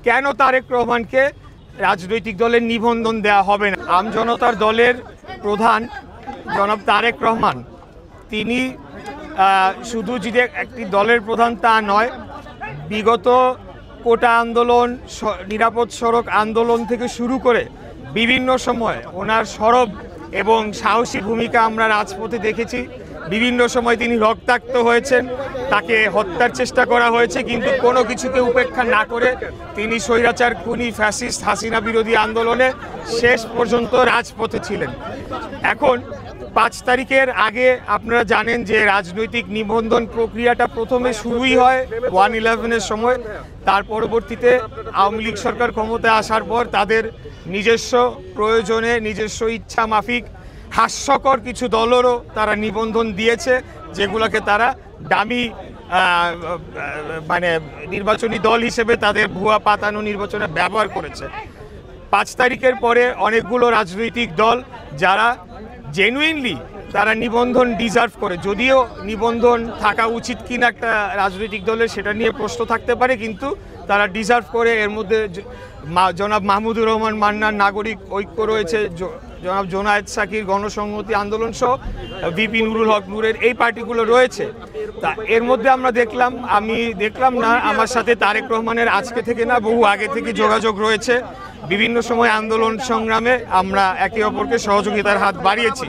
কেন তারেক রহমানকে রাজনৈতিক দলের নিবন্ধন দেওয়া হবে না। আমজনতার দলের প্রধান জনাব তারেক রহমান তিনি শুধু যে একটি দলের প্রধান তা নয়, বিগত কোটা আন্দোলন, নিরাপদ সড়ক আন্দোলন থেকে শুরু করে বিভিন্ন সময় ওনার সরব এবং সাহসী ভূমিকা আমরা রাজপথে দেখেছি। বিভিন্ন সময় তিনি রক্তাক্ত হয়েছেন, তাকে হত্যার চেষ্টা করা হয়েছে, কিন্তু কোনো কিছুকে উপেক্ষা না করে তিনি স্বৈরাচার খুনি ফ্যাসিস্ট হাসিনা বিরোধী আন্দোলনে শেষ পর্যন্ত রাজপথে ছিলেন। এখন 5 তারিখের আগে আপনারা জানেন যে রাজনৈতিক নিবন্ধন প্রক্রিয়াটা প্রথমে শুরুই হয় 1/11-এর সময়। তার পরবর্তীতে আওয়ামী লীগ সরকার ক্ষমতায় আসার পর তাদের নিজস্ব প্রয়োজনে নিজস্ব ইচ্ছা মাফিক হাস্যকর কিছু দলেরও তারা নিবন্ধন দিয়েছে, যেগুলোকে তারা ডামি মানে নির্বাচনী দল হিসেবে তাদের ভুয়া পাতানো নির্বাচনে ব্যবহার করেছে। 5 তারিখের পরে অনেকগুলো রাজনৈতিক দল যারা জেনুইনলি তারা নিবন্ধন ডিজার্ভ করে, যদিও নিবন্ধন থাকা উচিত কিনা একটা রাজনৈতিক দলের সেটা নিয়ে প্রশ্ন থাকতে পারে, কিন্তু তারা ডিজার্ভ করে। এর মধ্যে জনাব মাহমুদুর রহমান মান্নার নাগরিক ঐক্য রয়েছে, জনাব জোনায়েদ সাকির গণসংহতি আন্দোলন সহ ভিপি নুরুল হক নূরের এই পার্টিগুলো রয়েছে। তা এর মধ্যে আমি দেখলাম না, আমার সাথে তারেক রহমানের আজকে থেকে না বহু আগে থেকে যোগাযোগ রয়েছে। বিভিন্ন সময় আন্দোলন সংগ্রামে আমরা একে অপরকে সহযোগিতার হাত বাড়িয়েছি।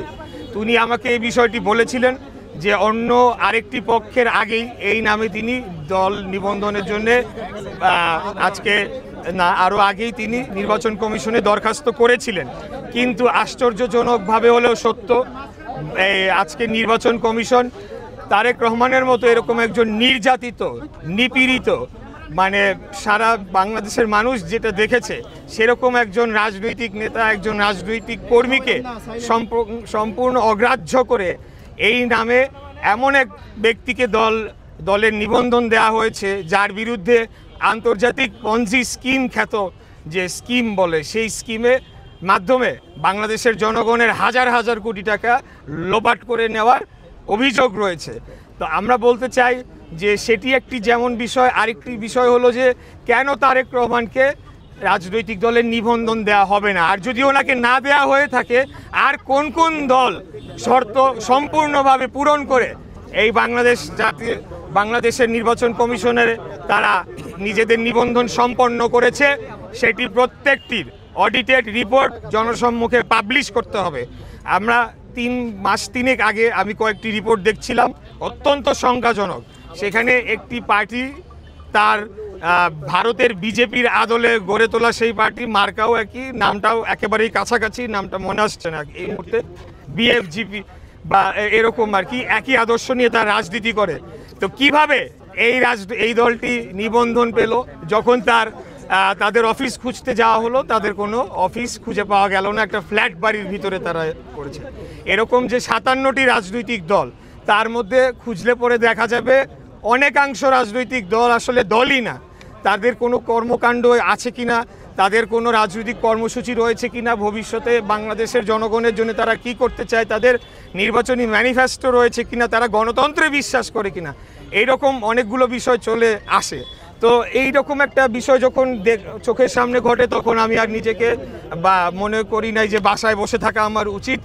উনি আমাকে এই বিষয়টি বলেছিলেন যে অন্য আরেকটি পক্ষের আগেই এই নামে তিনি দল নিবন্ধনের জন্য আজকে না আরও আগেই তিনি নির্বাচন কমিশনে দরখাস্ত করেছিলেন। কিন্তু আশ্চর্যজনকভাবে হলেও সত্য, আজকে নির্বাচন কমিশন তারেক রহমানের মতো এরকম একজন নির্যাতিত, নিপীড়িত, মানে সারা বাংলাদেশের মানুষ যেটা দেখেছে সেরকম একজন রাজনৈতিক নেতা, একজন রাজনৈতিক কর্মীকে সম্পূর্ণ অগ্রাহ্য করে এই নামে এমন এক ব্যক্তিকে দলের নিবন্ধন দেওয়া হয়েছে যার বিরুদ্ধে আন্তর্জাতিক পঞ্জি স্কিম খ্যাত যে স্কিম বলে, সেই স্কিমের মাধ্যমে বাংলাদেশের জনগণের হাজার হাজার কোটি টাকা লোপাট করে নেওয়ার অভিযোগ রয়েছে। তো আমরা বলতে চাই যে সেটি একটি যেমন বিষয়, আরেকটি বিষয় হলো যে কেন তারেক রহমানকে রাজনৈতিক দলের নিবন্ধন দেওয়া হবে না। আর যদি ওনাকে না দেওয়া হয়ে থাকে, আর কোন কোন দল শর্ত সম্পূর্ণভাবে পূরণ করে এই বাংলাদেশের নির্বাচন কমিশনের তারা নিজেদের নিবন্ধন সম্পন্ন করেছে, সেটি প্রত্যেকটির অডিটেড রিপোর্ট জনসম্মুখে পাবলিশ করতে হবে। আমরা 3 মাস আগে আমি কয়েকটি রিপোর্ট দেখছিলাম, অত্যন্ত সংখ্যাজনক। সেখানে একটি পার্টি তার ভারতের বিজেপির আদলে গড়ে তোলা সেই পার্টি, মার্কাও একই, নামটাও একেবারেই কাছাকাছি, নামটা মনে আসছে না এই মুহূর্তে, বিএফজিপি বা এরকম আর কি, একই আদর্শ নিয়ে তার রাজনীতি করে। তো কিভাবে এই দলটি নিবন্ধন পেল যখন তাদের অফিস খুঁজতে যাওয়া হলো, তাদের কোনো অফিস খুঁজে পাওয়া গেল না, একটা ফ্ল্যাট বাড়ির ভিতরে তারা করেছে। এরকম যে 57টি রাজনৈতিক দল, তার মধ্যে খুঁজলে পরে দেখা যাবে অনেকাংশ রাজনৈতিক দল আসলে দলই না। তাদের কোনো কর্মকাণ্ড আছে কিনা, তাদের কোনো রাজনৈতিক কর্মসূচি রয়েছে কিনা, ভবিষ্যতে বাংলাদেশের জনগণের জন্য তারা কি করতে চায়, তাদের নির্বাচনী ম্যানিফেস্টো রয়েছে কিনা, তারা গণতন্ত্রে বিশ্বাস করে কিনা, এইরকম অনেকগুলো বিষয় চলে আসে। তো এই রকম একটা বিষয় যখন চোখের সামনে ঘটে, তখন আমি আর নিজেকে মনে করি নাই যে বাসায় বসে থাকা আমার উচিত।